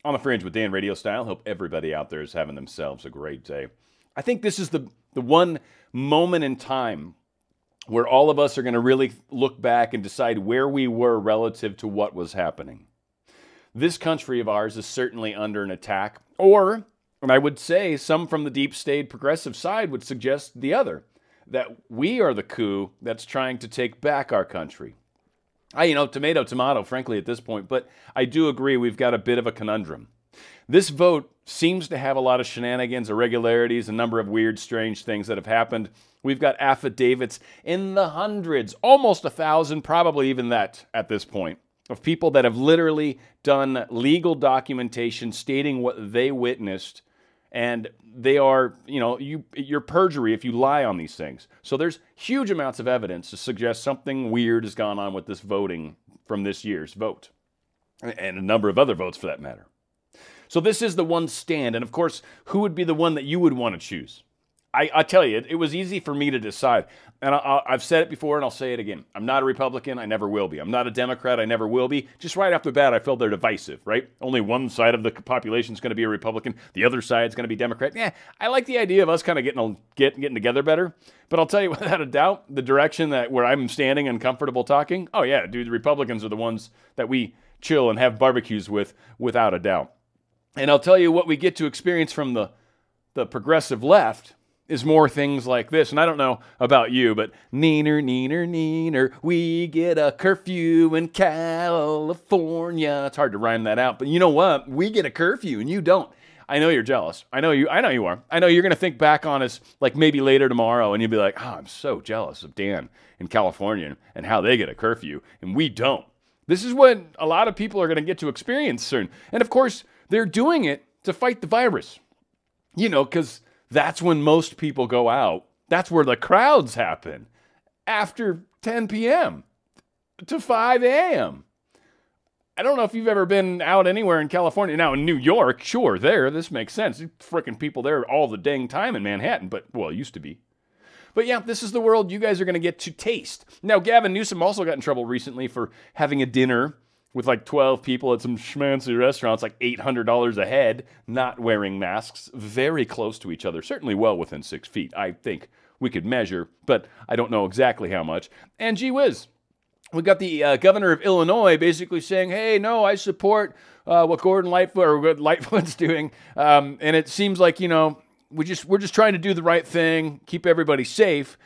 on the Fringe with Dan RadioStyle. Hope everybody out there is having themselves a great day. I think this is the one moment in time where all of us are going to really look back and decide where we were relative to what was happening. This country of ours is certainly under an attack, or, and I would say some from the deep state progressive side would suggest the other, that we are the coup that's trying to take back our country. Tomato, tomato, frankly, at this point, but I do agree we've got a bit of a conundrum. This vote seems to have a lot of shenanigans, irregularities, a number of weird, strange things that have happened. We've got affidavits in the hundreds, almost 1,000, probably even that at this point, of people that have literally done legal documentation stating what they witnessed, and they are, you're perjury if you lie on these things. So there's huge amounts of evidence to suggest something weird has gone on with this voting from this year's vote, and a number of other votes for that matter. So this is the one stand, and of course, who would be the one that you would want to choose? I tell you, it was easy for me to decide, and I've said it before, and I'll say it again. I'm not a Republican. I never will be. I'm not a Democrat. I never will be. Just right off the bat, I feel they're divisive, right? Only one side of the population is going to be a Republican. The other side is going to be Democrat. Yeah, I like the idea of us kind of getting together better, but I'll tell you without a doubt, the direction where I'm standing and comfortable talking, oh yeah, dude, the Republicans are the ones that we chill and have barbecues with, without a doubt. And I'll tell you what we get to experience from the progressive left is more things like this. And I don't know about you, but neener, neener, neener, we get a curfew in California. It's hard to rhyme that out, but you know what? We get a curfew and you don't. I know you're jealous. I know you are. I know you're going to think back on us like maybe later tomorrow and you'll be like, I'm so jealous of Dan in California and how they get a curfew and we don't. This is what a lot of people are going to get to experience soon. And of course, they're doing it to fight the virus. Because that's when most people go out. That's where the crowds happen. After 10 p.m. to 5 a.m. I don't know if you've ever been out anywhere in California. Now, in New York, sure, this makes sense. Frickin' people there all the dang time in Manhattan. But, well, it used to be. But yeah, this is the world you guys are going to get to taste. Now, Gavin Newsom also got in trouble recently for having a dinner with like 12 people at some schmancy restaurants, like $800 a head, not wearing masks, very close to each other, certainly well within 6 feet. I think we could measure, but I don't know exactly how much. And gee whiz, we got the governor of Illinois basically saying, hey, no, I support what Gordon Lightfoot or what Lightfoot's doing. And it seems like, we're just trying to do the right thing, keep everybody safe.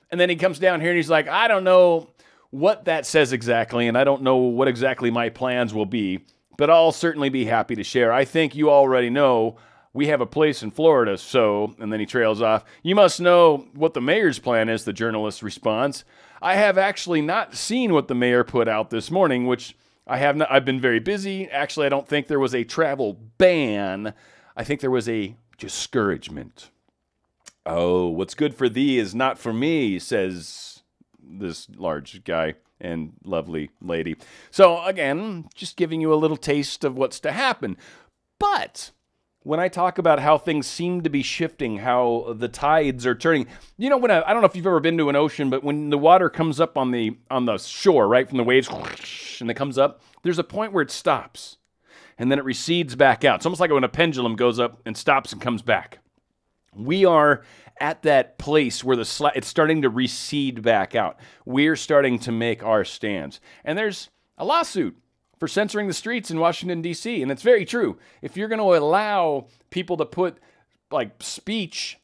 And then he comes down here and he's like, I don't know what that says exactly, and I don't know what exactly my plans will be, but I'll certainly be happy to share. I think you already know we have a place in Florida, so, and then he trails off. You must know what the mayor's plan is, the journalist responds. I have actually not seen what the mayor put out this morning, which I have not. I've been very busy. Actually, I don't think there was a travel ban. I think there was a discouragement. Oh, what's good for thee is not for me, says this large guy and lovely lady. So again, just giving you a little taste of what's to happen. But when I talk about how things seem to be shifting, how the tides are turning, I don't know if you've ever been to an ocean, but when the water comes up on the shore, right from the waves, and it comes up, there's a point where it stops, and then it recedes back out. It's almost like when a pendulum goes up and stops and comes back. We are at that place where it's starting to recede back out. We're starting to make our stands. And there's a lawsuit for censoring the streets in Washington, D.C., and it's very true. If you're going to allow people to put, speech,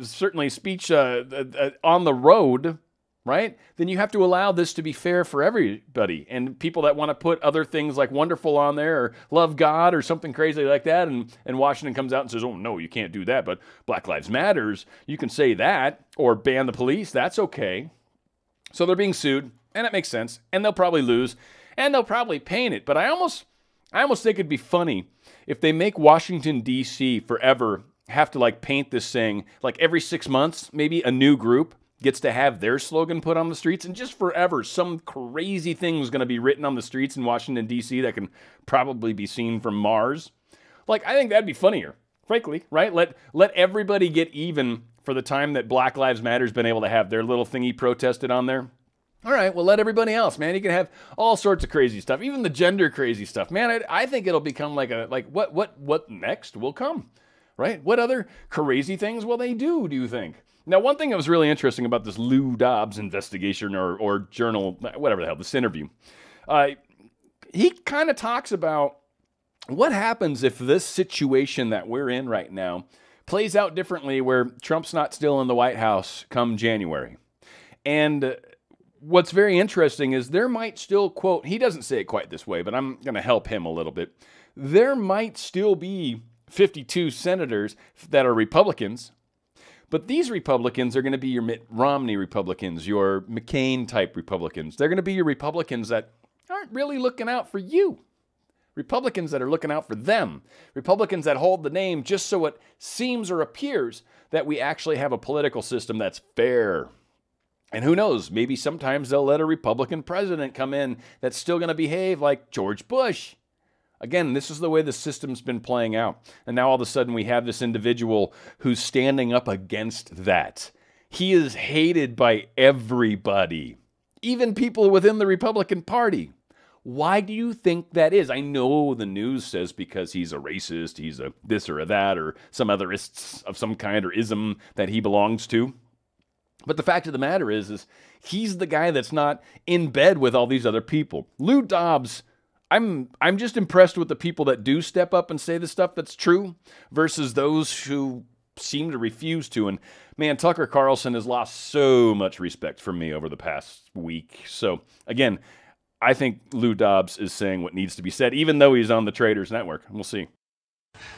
certainly speech on the road, right, then you have to allow this to be fair for everybody. And people that want to put other things like wonderful on there or love God or something crazy like that, and Washington comes out and says, oh, no, you can't do that, but Black Lives Matters, you can say that, or ban the police, that's okay. So they're being sued, and it makes sense, and they'll probably lose, and they'll probably paint it. But I almost think it'd be funny if they make Washington, D.C. forever have to paint this thing, every 6 months, maybe a new group gets to have their slogan put on the streets, and just forever, some crazy thing is going to be written on the streets in Washington, D.C. that can probably be seen from Mars. I think that'd be funnier, frankly, right? Let everybody get even for the time that Black Lives Matter's been able to have their little thingy protested on there. All right, well, let everybody else, man. You can have all sorts of crazy stuff, even the gender crazy stuff, man. I think it'll become like what next will come, right? What other crazy things will they do you think? Now, one thing that was really interesting about this Lou Dobbs investigation or journal, whatever the hell, this interview, he kind of talks about what happens if this situation that we're in right now plays out differently where Trump's not still in the White House come January. And what's very interesting is there might still, quote, he doesn't say it quite this way, but I'm going to help him a little bit. There might still be 52 senators that are Republicans, but these Republicans are going to be your Mitt Romney Republicans, your McCain-type Republicans. They're going to be your Republicans that aren't really looking out for you. Republicans that are looking out for them. Republicans that hold the name just so it seems or appears that we actually have a political system that's fair. And who knows, maybe sometimes they'll let a Republican president come in that's still going to behave like George Bush. Again, this is the way the system's been playing out. And now all of a sudden we have this individual who's standing up against that. He is hated by everybody, even people within the Republican Party. Why do you think that is? I know the news says because he's a racist, he's a this or a that, or some other ists of some kind or ism that he belongs to. But the fact of the matter is he's the guy that's not in bed with all these other people. Lou Dobbs, I'm just impressed with the people that do step up and say the stuff that's true versus those who seem to refuse to. And man, Tucker Carlson has lost so much respect from me over the past week. So again, I think Lou Dobbs is saying what needs to be said, even though he's on the Traders Network. We'll see.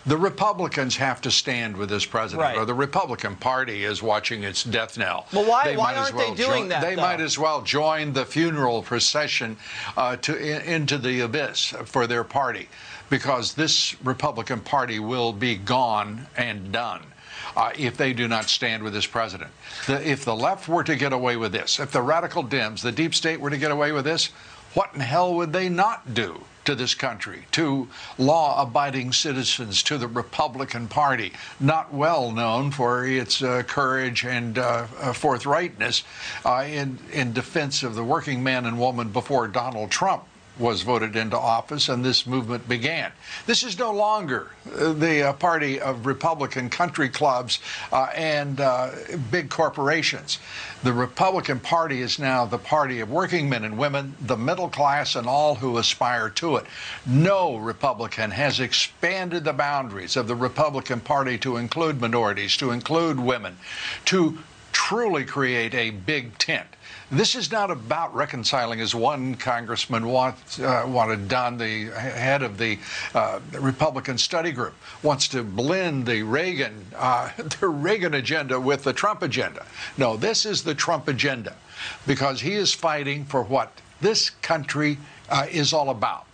The Republicans have to stand with this president, or the Republican Party is watching its death knell. Well, why aren't they doing that? They might as well join the funeral procession into the abyss for their party, because this Republican Party will be gone and done if they do not stand with this president. If the left were to get away with this, if the radical Dems, the deep state, were to get away with this, what in hell would they not do to this country, to law-abiding citizens, to the Republican Party, not well known for its courage and forthrightness in defense of the working man and woman before Donald Trump was voted into office and this movement began. This is no longer the party of Republican country clubs and big corporations. The Republican Party is now the party of working men and women, the middle class, and all who aspire to it. No Republican has expanded the boundaries of the Republican Party to include minorities, to include women, to truly create a big tent. This is not about reconciling, as one congressman wanted done, the head of the Republican study group, wants to blend the Reagan agenda with the Trump agenda. No, this is the Trump agenda, because he is fighting for what this country is all about: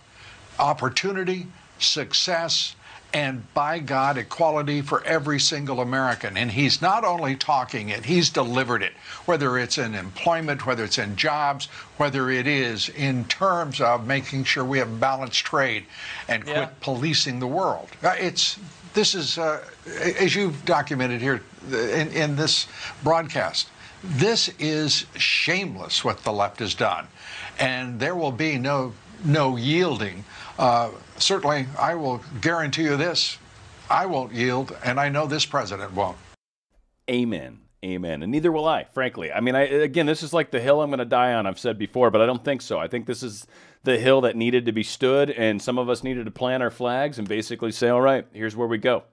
opportunity, success, and by God, equality for every single American. And he's not only talking it, he's delivered it, whether it's in employment, whether it's in jobs, whether it is in terms of making sure we have balanced trade and quit policing the world. This is, as you've documented here in this broadcast, this is shameless what the left has done. And there will be no yielding. Certainly, I will guarantee you this: I won't yield, and I know this president won't. Amen. Amen. And neither will I, frankly. I mean, again, this is like the hill I'm going to die on, I've said before, but I don't think so. I think this is the hill that needed to be stood, and some of us needed to plant our flags and basically say, all right, here's where we go,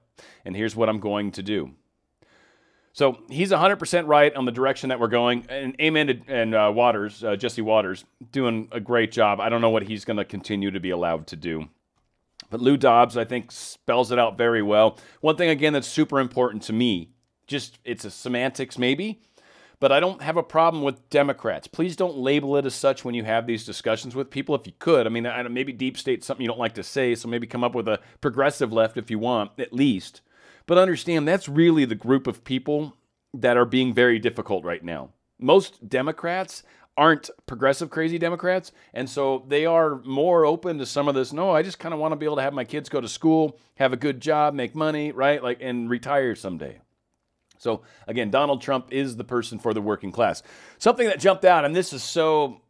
and here's what I'm going to do. So he's 100% right on the direction that we're going. And amen to Waters, Jesse Waters, doing a great job. I don't know what he's going to continue to be allowed to do. But Lou Dobbs, I think, spells it out very well. One thing, again, that's super important to me, just it's a semantics maybe, but I don't have a problem with Democrats. Please don't label it as such when you have these discussions with people if you could. I mean, maybe deep state's something you don't like to say, so maybe come up with a progressive left if you want, at least. But understand, that's really the group of people that are being very difficult right now. Most Democrats aren't progressive, crazy Democrats, and so they are more open to some of this, no, I just kind of want to be able to have my kids go to school, have a good job, make money, right, and retire someday. So again, Donald Trump is the person for the working class. Something that jumped out, and this is so,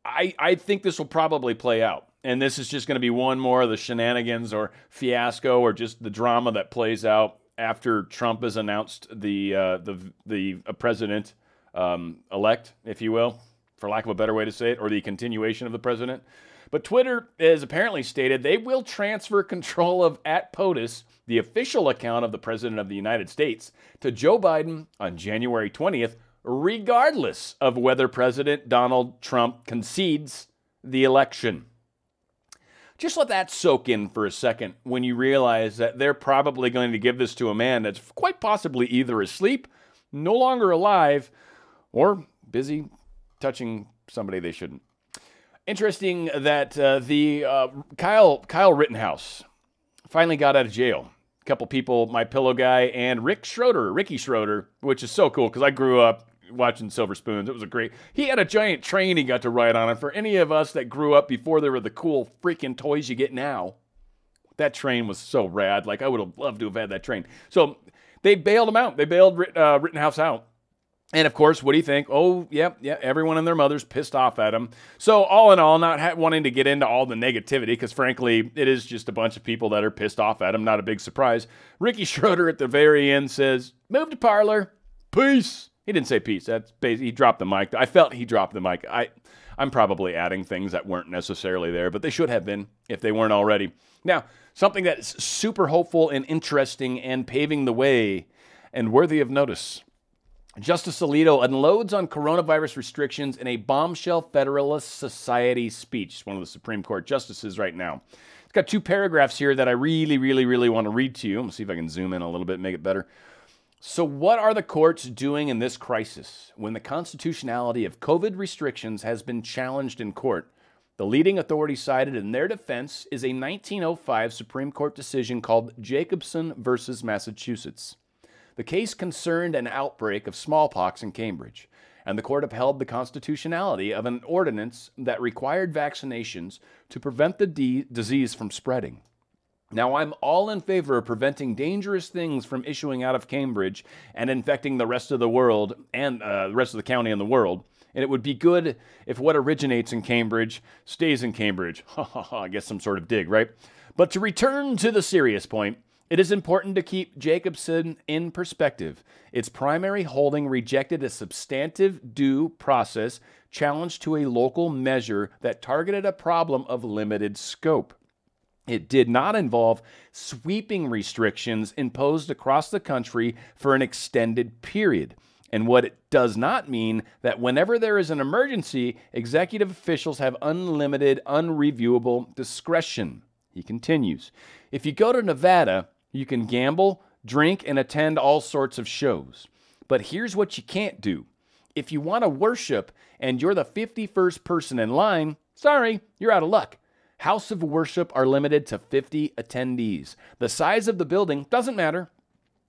I think this will probably play out. And this is just going to be one more of the shenanigans or fiasco or just the drama that plays out after Trump has announced the president elect, if you will, for lack of a better way to say it, or the continuation of the president. But Twitter has apparently stated they will transfer control of @POTUS, the official account of the President of the United States, to Joe Biden on January 20th, regardless of whether President Donald Trump concedes the election. Just let that soak in for a second when you realize that they're probably going to give this to a man that's quite possibly either asleep, no longer alive, or busy touching somebody they shouldn't. Interesting that Kyle Rittenhouse finally got out of jail. A couple people, My Pillow guy and Ricky Schroeder, which is so cool because I grew up watching Silver Spoons. It was he had a giant train he got to ride on. And for any of us that grew up before there were the cool freaking toys you get now, that train was so rad. Like, I would have loved to have had that train. So they bailed him out. They bailed Rittenhouse out. And of course, what do you think? Oh, yeah, everyone and their mother's pissed off at him. So all in all, not wanting to get into all the negativity, because frankly, it is just a bunch of people that are pissed off at him. Not a big surprise. Ricky Schroeder at the very end says, "Move to Parlor. Peace." He didn't say peace. That's basically, he dropped the mic. I felt he dropped the mic. I'm probably adding things that weren't necessarily there, but they should have been if they weren't already. Now, something that's super hopeful and interesting and paving the way and worthy of notice. Justice Alito unloads on coronavirus restrictions in a bombshell Federalist Society speech. He's one of the Supreme Court justices right now. It's got 2 paragraphs here that I really want to read to you. I'm going to see if I can zoom in a little bit, make it better. So what are the courts doing in this crisis when the constitutionality of COVID restrictions has been challenged in court? The leading authority cited in their defense is a 1905 Supreme Court decision called Jacobson versus Massachusetts. The case concerned an outbreak of smallpox in Cambridge, and the court upheld the constitutionality of an ordinance that required vaccinations to prevent the disease from spreading. Now, I'm all in favor of preventing dangerous things from issuing out of Cambridge and infecting the rest of the world and the rest of the county and the world. And it would be good if what originates in Cambridge stays in Cambridge. I guess some sort of dig, right? But to return to the serious point, it is important to keep Jacobson in perspective. Its primary holding rejected a substantive due process challenge to a local measure that targeted a problem of limited scope. It did not involve sweeping restrictions imposed across the country for an extended period. And what it does not mean that whenever there is an emergency, executive officials have unlimited, unreviewable discretion. He continues, if you go to Nevada, you can gamble, drink, and attend all sorts of shows. But here's what you can't do. If you want to worship and you're the 51st person in line, sorry, you're out of luck. House of worship are limited to 50 attendees. The size of the building doesn't matter,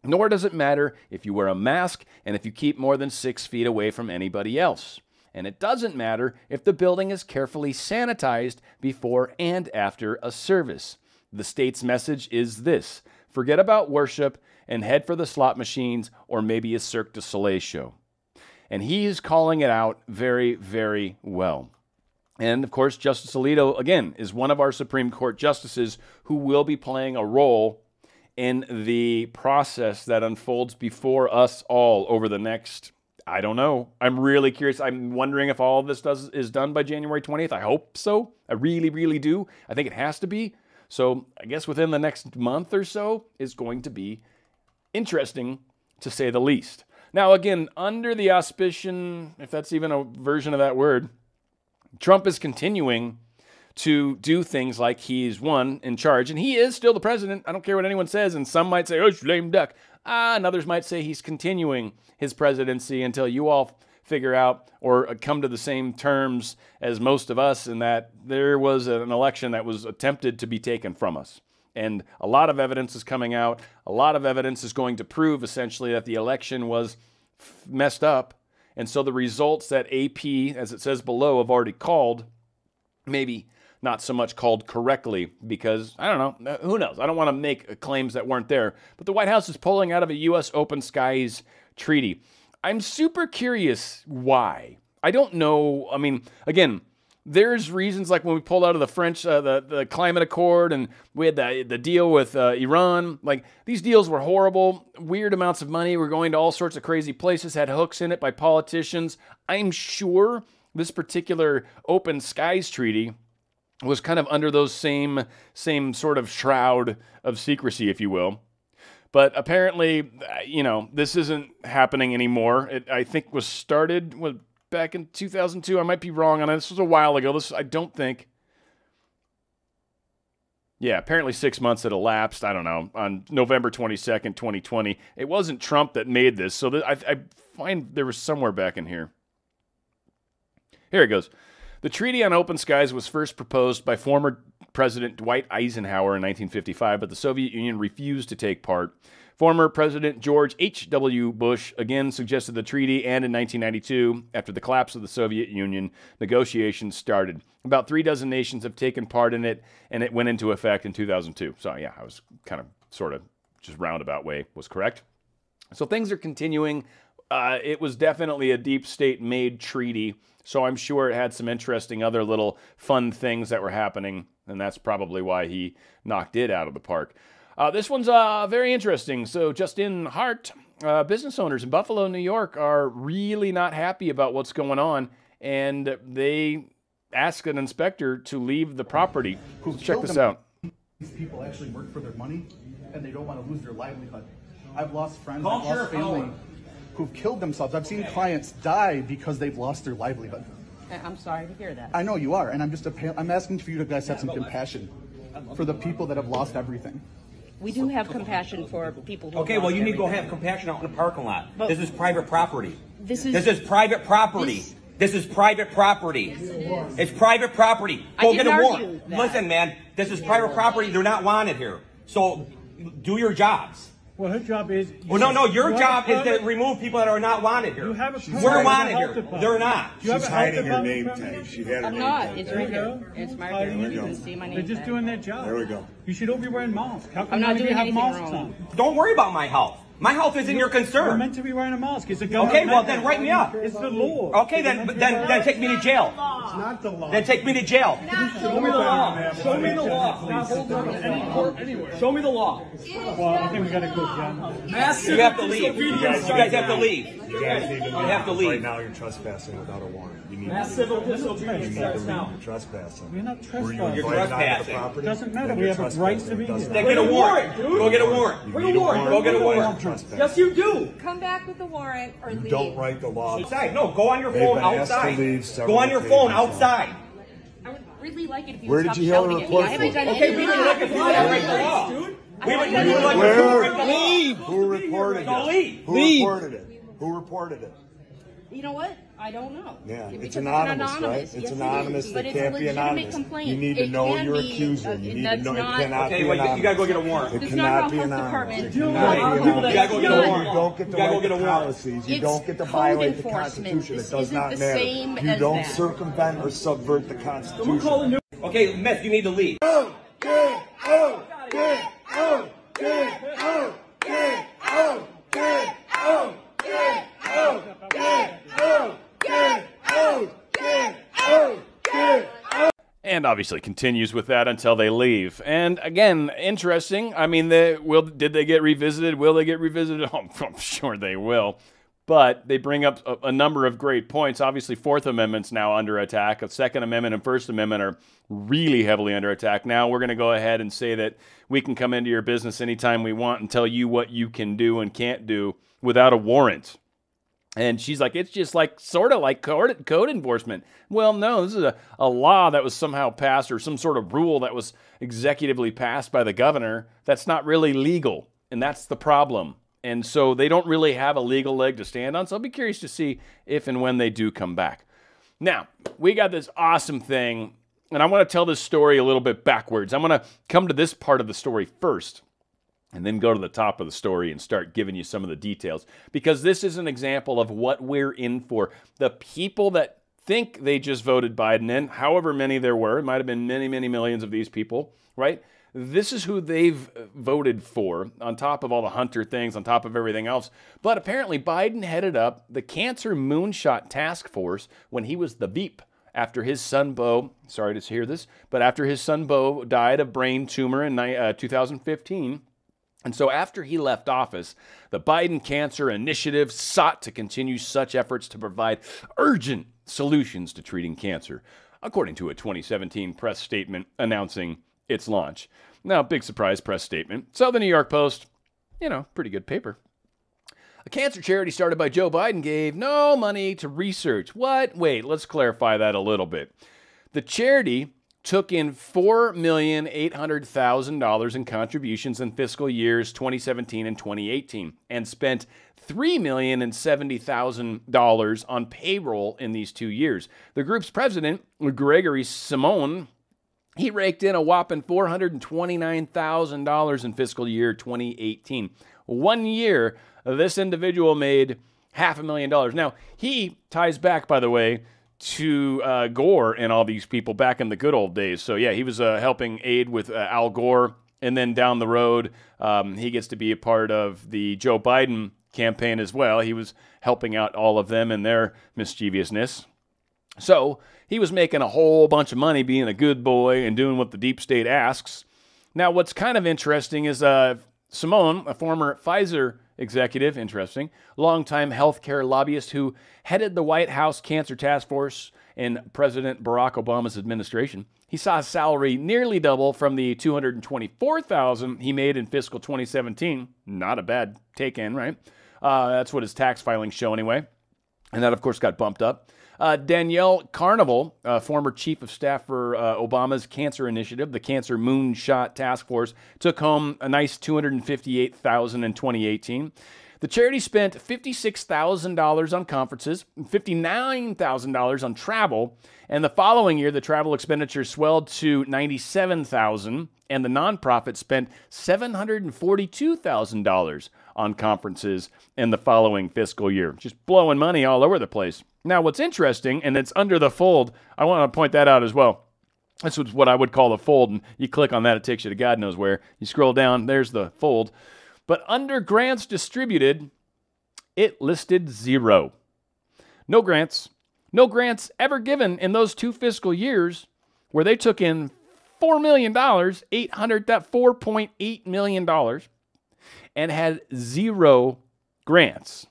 nor does it matter if you wear a mask and if you keep more than 6 feet away from anybody else. And it doesn't matter if the building is carefully sanitized before and after a service. The state's message is this: forget about worship and head for the slot machines or maybe a Cirque du Soleil show. And he is calling it out very, very well. And of course, Justice Alito, again, is one of our Supreme Court justices who will be playing a role in the process that unfolds before us all over the next, I don't know. I'm really curious. I'm wondering if all of this is done by January 20th. I hope so. I really, really do. I think it has to be. So I guess within the next month or so is going to be interesting, to say the least. Now, again, under the auspicion, if that's even a version of that word, Trump is continuing to do things like he's in charge, and he is still the president. I don't care what anyone says, and some might say, oh, it's lame duck. And others might say he's continuing his presidency until you all figure out or come to the same terms as most of us, in that there was an election that was attempted to be taken from us. And a lot of evidence is coming out. A lot of evidence is going to prove essentially that the election was messed up. And so the results that AP, as it says below, have already called, maybe not so much called correctly, because, I don't know, who knows? I don't want to make claims that weren't there. But the White House is pulling out of a U.S. open skies treaty. I'm super curious why. I don't know. I mean, again, there's reasons like when we pulled out of the French, the climate accord, and we had the deal with Iran. Like, these deals were horrible, weird amounts of money. We're going to all sorts of crazy places, had hooks in it by politicians. I'm sure this particular Open Skies Treaty was kind of under those same sort of shroud of secrecy, if you will. But apparently, this isn't happening anymore. It, I think, was started back in 2002. I might be wrong on it. This was a while ago. I don't think. Yeah, apparently 6 months had elapsed. I don't know. On November 22nd, 2020. It wasn't Trump that made this. So I find there was somewhere back in here. Here it goes. The Treaty on Open Skies was first proposed by former President Dwight Eisenhower in 1955, but the Soviet Union refused to take part. Former President George H.W. Bush again suggested the treaty, and in 1992, after the collapse of the Soviet Union, negotiations started. About 36 nations have taken part in it, and it went into effect in 2002. So yeah, I was kind of, sort of, just roundabout way was correct. So things are continuing. It was definitely a deep state-made treaty, so I'm sure it had some interesting other little fun things that were happening, and that's probably why he knocked it out of the park. This one's very interesting. So Justin Hart, business owners in Buffalo, New York, are really not happy about what's going on, and they ask an inspector to leave the property. Check this out. These people actually work for their money, and they don't want to lose their livelihood. I've lost friends, I've lost family who've killed themselves. I've seen clients die because they've lost their livelihood. I'm sorry to hear that. I know you are, and I'm asking for you to guys have some compassion for the people that have lost everything. We do have compassion for people who Okay, well, you need to go have compassion out in the parking lot. But this is private property. This is private property. This is private property. It's private property. Go get a warrant. Listen, man, this is private property. They're not wanted here. So do your jobs. Well, her job is... Well, no, your job is to remove people that are not wanted here. You have a We're wanted here. They're not. She's hiding her name tag. She had her I'm name not. tag. It's right here. It's right here. You can see my name They're just doing their job. There we go. You should all be wearing masks. How come I'm not none of you doing have anything masks wrong. on? Don't worry about my health. My health isn't your You're concern. meant to be wearing a mask. It's a government Okay, well, mandate. then write me up. It's the law. Okay, then take me to jail. It's not the law. Then take me to jail. Show me the law. Show me the law. Not hold on to any court anywhere. Show me the law. Well, I think we got to go, John. You have to leave. You guys have to leave. You guys need to leave. have to leave. Right now, you're trespassing without a warrant. You need Mass to civil leave. disobedience You need to starts leave. now. You're trespassing. We're not Were you trespassing. You're invited onto the trespassing. property? Doesn't matter. Then We you're have a right to trespassing. be It doesn't Then here. get a matter. warrant. Go get a warrant. You Bring need a warrant. Go get a You warrant. don't trespass. Yes, you do. Come back with the warrant or You leave. don't write the law. Outside. No, go on your They've phone been asked to outside. leave several Go on your phone occasions. outside. I would really like it if you Where would did stop you hear the shouting at me. report I haven't from? done Okay, anything we wrong. would like if you would break the law. We would like you Where? to break the law. Who reported So it? leave. Who reported it? Who reported it? You know what? I don't know. Yeah, Because it's anonymous, right? It's Yes, anonymous. It is. They But it's can't a be legitimate anonymous. complaint. You need to It know can your be, accuser. You need to that's know. It not- cannot Okay, be wait, anonymous. you gotta go get a warrant. It That's not cannot how be health anonymous. department It do cannot it. be You anonymous. gotta go get a You warrant. don't get to You gotta go write get the a warrant. policies. You It's don't get to code violate the enforcement. Constitution. This It does isn't not the matter. same You as don't that. circumvent or subvert the Constitution. Okay, Miss, you need to leave. And obviously continues with that until they leave. And again, interesting. I mean, did they get revisited? Will they get revisited? Oh, I'm sure they will. But they bring up a number of great points. Obviously, Fourth Amendment's now under attack. The Second Amendment and First Amendment are really heavily under attack. Now we're going to go ahead and say that we can come into your business anytime we want and tell you what you can do and can't do without a warrant. And she's like, it's just like sort of like code enforcement. Well, no, this is a law that was somehow passed or some sort of rule that was executively passed by the governor that's not really legal. And that's the problem. And so they don't really have a legal leg to stand on. So I'll be curious to see if and when they do come back. Now, we got this awesome thing, and I want to tell this story a little bit backwards. I'm going to come to this part of the story first, and then go to the top of the story and start giving you some of the details. Because this is an example of what we're in for. The people that think they just voted Biden in, however many there were, it might have been many, many millions of these people, right? this is who they've voted for, on top of all the Hunter things, on top of everything else. But apparently Biden headed up the Cancer Moonshot Task Force when he was the Veep after his son Beau, sorry to hear this, but after his son Beau died of brain tumor in 2015. And so after he left office, the Biden Cancer Initiative sought to continue such efforts to provide urgent solutions to treating cancer, according to a 2017 press statement announcing its launch. Now, big surprise press statement. So the New York Post, pretty good paper. A cancer charity started by Joe Biden gave no money to research. What? Wait, let's clarify that a little bit. The charity took in $4,800,000 in contributions in fiscal years 2017 and 2018 and spent $3,070,000 on payroll in these 2 years. The group's president, Gregory Simone, he raked in a whopping $429,000 in fiscal year 2018. 1 year, this individual made $500,000. Now, he ties back, by the way, to Gore and all these people back in the good old days. So, yeah, he was helping aid with Al Gore. And then down the road, he gets to be a part of the Joe Biden campaign as well. He was helping out all of them in their mischievousness. So he was making a whole bunch of money being a good boy and doing what the deep state asks. Now, what's kind of interesting is Simone, a former Pfizer executive, interesting, longtime healthcare lobbyist who headed the White House Cancer Task Force in President Barack Obama's administration. He saw his salary nearly double from the $224,000 he made in fiscal 2017. Not a bad take-in, right? That's what his tax filings show anyway. And that, of course, got bumped up. Danielle Carnival, former chief of staff for Obama's cancer initiative, the Cancer Moonshot Task Force, took home a nice $258,000 in 2018. The charity spent $56,000 on conferences, $59,000 on travel, and the following year, the travel expenditures swelled to $97,000, and the nonprofit spent $742,000 on conferences in the following fiscal year. Just blowing money all over the place. Now, what's interesting, and it's under the fold, I want to point that out as well. This was what I would call the fold, and you click on that, it takes you to God knows where. You scroll down, there's the fold. But under grants distributed, it listed 0. No grants ever given in those 2 fiscal years where they took in $4 million, $4.8 million, and had 0 grants.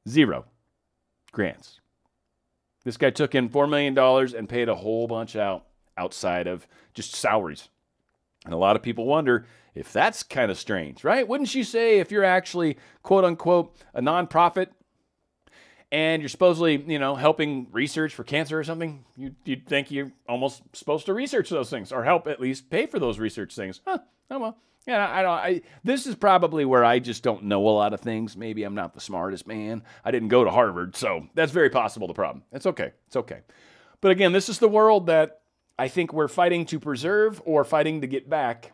0 grants. This guy took in $4 million and paid a whole bunch outside of just salaries. And a lot of people wonder if that's kind of strange, right? Wouldn't you say if you're actually, quote unquote, a nonprofit and you're supposedly, helping research for cancer or something, you'd think you're almost supposed to research those things or help at least pay for those research things. Oh, well. Yeah, this is probably where I just don't know a lot of things. Maybe I'm not the smartest man. I didn't go to Harvard, so that's very possible the problem. It's okay. It's okay. But again, this is the world that I think we're fighting to preserve or fighting to get back,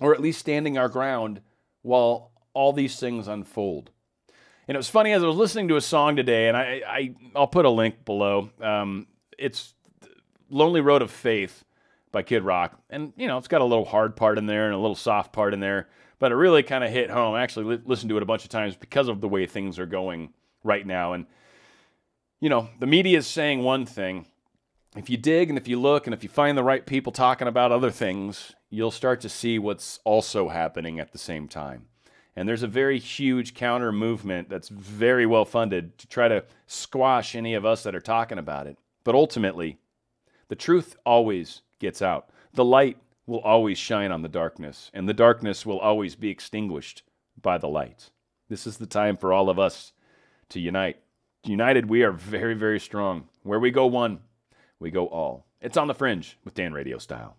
or at least standing our ground while all these things unfold. And it was funny, as I was listening to a song today, and I'll put a link below. It's Lonely Road of Faith by Kid Rock. And, it's got a little hard part in there and a little soft part in there, but it really kind of hit home. I actually listened to it a bunch of times because of the way things are going right now. And, the media is saying one thing. If you dig and if you look and if you find the right people talking about other things, you'll start to see what's also happening at the same time. And there's a very huge counter movement that's very well funded to try to squash any of us that are talking about it. But ultimately, the truth always gets out. The light will always shine on the darkness, and the darkness will always be extinguished by the light. This is the time for all of us to unite. United, we are very, very strong. Where we go one, we go all. It's on the Fringe with Dan RadioStyle.